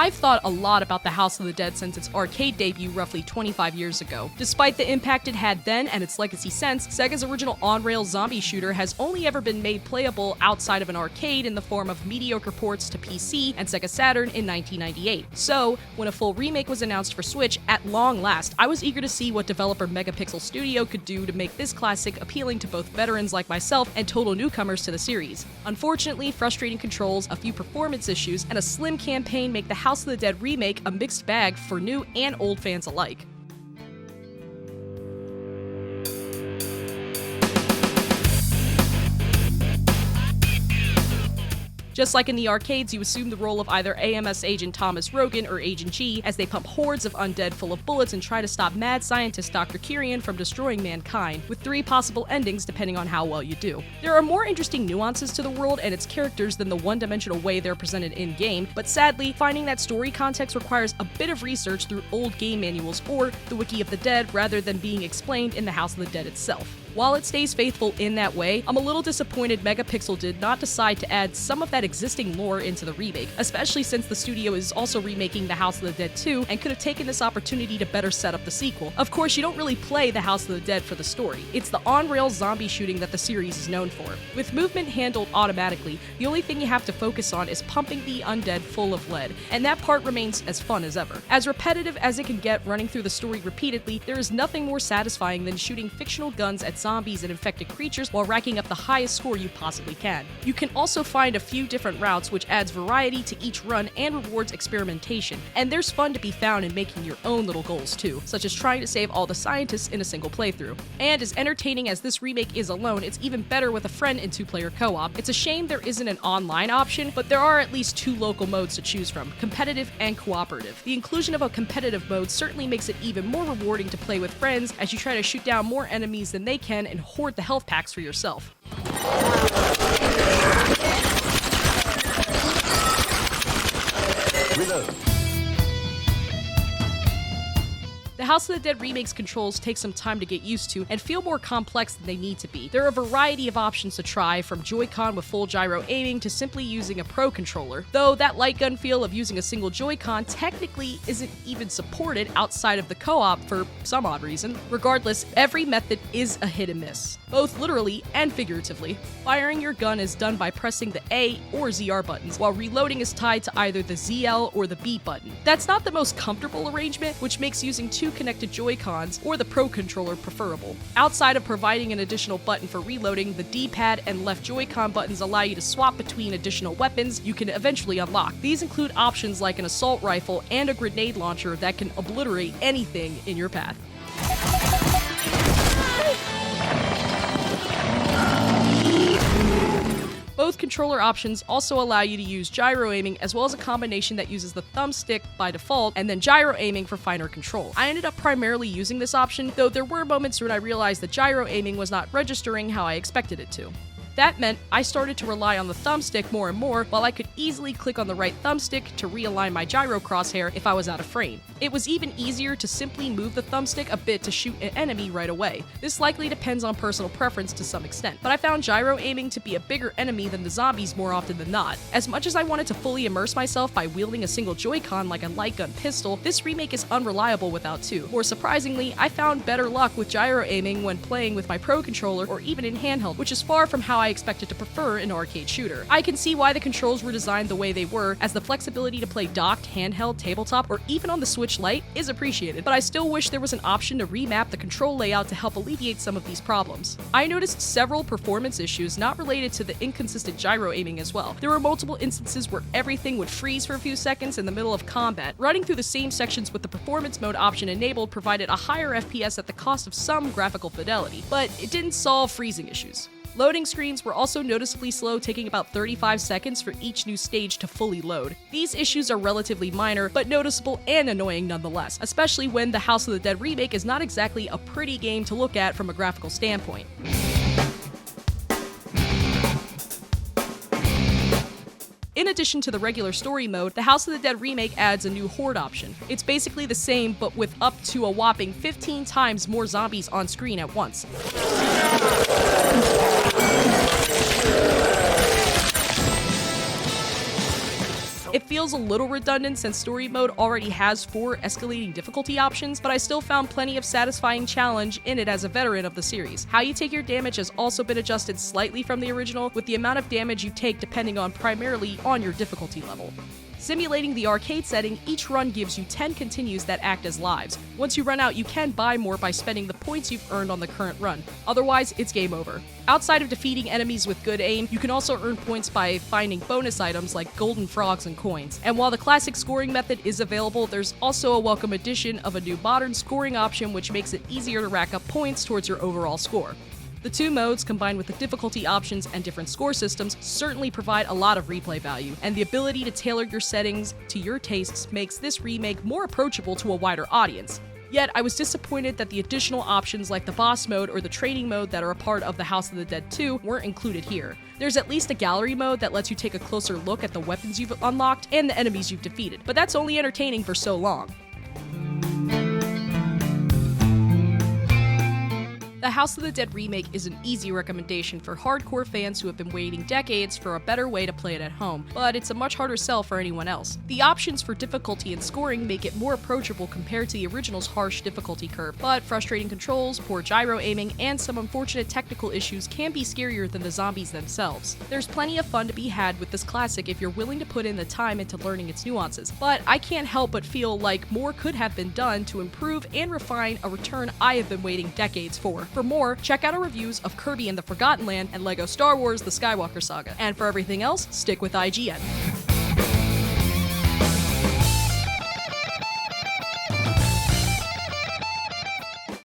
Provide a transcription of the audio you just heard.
I've thought a lot about the House of the Dead since its arcade debut roughly 25 years ago. Despite the impact it had then and its legacy since, Sega's original on-rails zombie shooter has only ever been made playable outside of an arcade in the form of mediocre ports to PC and Sega Saturn in 1998. So, when a full remake was announced for Switch, at long last, I was eager to see what developer Megapixel Studio could do to make this classic appealing to both veterans like myself and total newcomers to the series. Unfortunately, frustrating controls, a few performance issues, and a slim campaign make the House of the Dead remake a mixed bag for new and old fans alike. Just like in the arcades, you assume the role of either AMS agent Thomas Rogan or Agent G as they pump hordes of undead full of bullets and try to stop mad scientist Dr. Kyrian from destroying mankind, with 3 possible endings depending on how well you do. There are more interesting nuances to the world and its characters than the one-dimensional way they're presented in-game, but sadly, finding that story context requires a bit of research through old game manuals or the Wiki of the Dead rather than being explained in the House of the Dead itself. While it stays faithful in that way, I'm a little disappointed Megapixel did not decide to add some of that existing lore into the remake, especially since the studio is also remaking The House of the Dead 2 and could have taken this opportunity to better set up the sequel. Of course, you don't really play The House of the Dead for the story. It's the on-rails zombie shooting that the series is known for. With movement handled automatically, the only thing you have to focus on is pumping the undead full of lead, and that part remains as fun as ever. As repetitive as it can get running through the story repeatedly, there is nothing more satisfying than shooting fictional guns at zombies and infected creatures while racking up the highest score you possibly can. You can also find a few different routes, which adds variety to each run and rewards experimentation, and there's fun to be found in making your own little goals too, such as trying to save all the scientists in a single playthrough. And as entertaining as this remake is alone, it's even better with a friend in 2-player co-op. It's a shame there isn't an online option, but there are at least 2 local modes to choose from, competitive and cooperative. The inclusion of a competitive mode certainly makes it even more rewarding to play with friends as you try to shoot down more enemies than they can and hoard the health packs for yourself. Reload. The House of the Dead remake's controls take some time to get used to and feel more complex than they need to be. There are a variety of options to try, from Joy-Con with full gyro aiming to simply using a Pro controller, though that light gun feel of using a single Joy-Con technically isn't even supported outside of the co-op for some odd reason. Regardless, every method is a hit and miss, both literally and figuratively. Firing your gun is done by pressing the A or ZR buttons, while reloading is tied to either the ZL or the B button. That's not the most comfortable arrangement, which makes using 2 connected Joy-Cons or the Pro controller preferable. Outside of providing an additional button for reloading, the D-pad and left Joy-Con buttons allow you to swap between additional weapons you can eventually unlock. These include options like an assault rifle and a grenade launcher that can obliterate anything in your path. Both controller options also allow you to use gyro aiming, as well as a combination that uses the thumbstick by default and then gyro aiming for finer control. I ended up primarily using this option, though there were moments when I realized that gyro aiming was not registering how I expected it to. That meant I started to rely on the thumbstick more and more, while I could easily click on the right thumbstick to realign my gyro crosshair if I was out of frame. It was even easier to simply move the thumbstick a bit to shoot an enemy right away. This likely depends on personal preference to some extent, but I found gyro aiming to be a bigger enemy than the zombies more often than not. As much as I wanted to fully immerse myself by wielding a single Joy-Con like a light gun pistol, this remake is unreliable without 2. More surprisingly, I found better luck with gyro aiming when playing with my Pro controller or even in handheld, which is far from how I expected to prefer an arcade shooter. I can see why the controls were designed the way they were, as the flexibility to play docked, handheld, tabletop, or even on the Switch Lite is appreciated, but I still wish there was an option to remap the control layout to help alleviate some of these problems. I noticed several performance issues not related to the inconsistent gyro aiming as well. There were multiple instances where everything would freeze for a few seconds in the middle of combat. Running through the same sections with the performance mode option enabled provided a higher FPS at the cost of some graphical fidelity, but it didn't solve freezing issues. Loading screens were also noticeably slow, taking about 35 seconds for each new stage to fully load. These issues are relatively minor, but noticeable and annoying nonetheless, especially when the House of the Dead remake is not exactly a pretty game to look at from a graphical standpoint. In addition to the regular story mode, the House of the Dead remake adds a new horde option. It's basically the same, but with up to a whopping 15 times more zombies on screen at once. It feels a little redundant since story mode already has 4 escalating difficulty options, but I still found plenty of satisfying challenge in it as a veteran of the series. How you take your damage has also been adjusted slightly from the original, with the amount of damage you take depending on primarily on your difficulty level. Simulating the arcade setting, each run gives you 10 continues that act as lives. Once you run out, you can buy more by spending the points you've earned on the current run. Otherwise, it's game over. Outside of defeating enemies with good aim, you can also earn points by finding bonus items like golden frogs and coins. And while the classic scoring method is available, there's also a welcome addition of a new modern scoring option which makes it easier to rack up points towards your overall score. The two modes, combined with the difficulty options and different score systems, certainly provide a lot of replay value, and the ability to tailor your settings to your tastes makes this remake more approachable to a wider audience. Yet, I was disappointed that the additional options like the boss mode or the training mode that are a part of the House of the Dead 2 weren't included here. There's at least a gallery mode that lets you take a closer look at the weapons you've unlocked and the enemies you've defeated, but that's only entertaining for so long. The House of the Dead remake is an easy recommendation for hardcore fans who have been waiting decades for a better way to play it at home, but it's a much harder sell for anyone else. The options for difficulty and scoring make it more approachable compared to the original's harsh difficulty curve, but frustrating controls, poor gyro aiming, and some unfortunate technical issues can be scarier than the zombies themselves. There's plenty of fun to be had with this classic if you're willing to put in the time into learning its nuances, but I can't help but feel like more could have been done to improve and refine a return I have been waiting decades for. For more, check out our reviews of Kirby and the Forgotten Land and LEGO Star Wars The Skywalker Saga. And for everything else, stick with IGN.